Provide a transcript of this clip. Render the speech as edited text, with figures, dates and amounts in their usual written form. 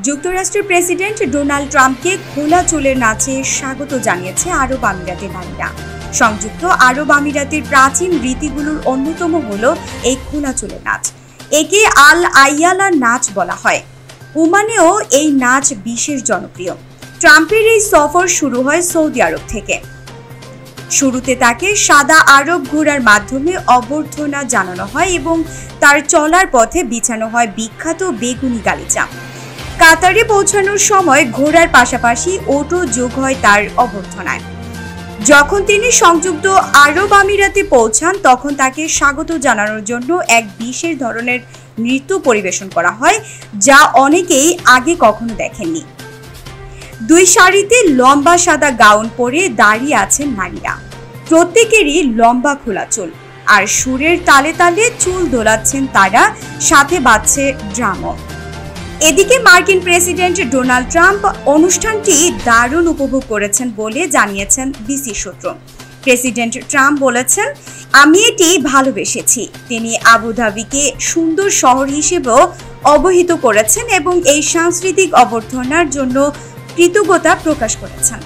যুক্তরাষ্ট্রের president Donald ট্রাম্পকে খোলা চুলের নাচে স্বাগত জানিয়েছে আরব আমিরাতের নারীরা। সংযুক্ত আরব আমিরাতের প্রাচীন রীতিগুলোর অন্যতম হলো এই খোলা চুলের নাচ। একে আল আইয়ালা নাচ বলা হয়। ওমানেও এই নাচ বিশেষ জনপ্রিয়। ট্রাম্পের এই সফর শুরু হয় সৌদি আরব থেকে। শুরুতে তাকে সাদা আরব ঘোড়ার মাধ্যমে অভ্যর্থনা জানানো হয় এবং তার চলার পথে বিছানো হয় বিখ্যাত বেগুনি গালিচা। কাতারে পৌঁছানোর সময় ঘোড়ার পাশাপাশি ওটও যোগ হয় তার অভ্যর্থনায়। যখন তিনি সংযুক্ত আরব আমিরাতে পৌঁছান তখন তাকে স্বাগত জানানোর জন্য এক বিশেষ ধরনের নৃত্য পরিবেশন করা হয়, যা অনেকেই আগে কখনো দেখেননি। দুই সারিতে লম্বা সাদা গাউন পরে দাঁড়িয়ে আছেন নারীরা। প্রত্যেকেরই লম্বা খোলা চুল, আর সুরের তালে তালে চুল দোলাচ্ছেন তারা, সাথে বাজছে ড্রামও। এদিকে মার্কিন প্রেসিডেন্ট ডোনাল্ড ট্রাম্প অনুষ্ঠানটি দারুণ উপভোগ করেছেন বলে জানিয়েছেন বিসি সূত্র। প্রেসিডেন্ট ট্রাম্প বলেছেন, আমি এটি ভালোবেসেছি। তিনি আবুধাবিকে সুন্দর শহর হিসেবেও অবহিত করেছেন এবং এই সাংস্কৃতিক অভ্যর্থনার জন্য কৃতজ্ঞতা প্রকাশ করেছেন।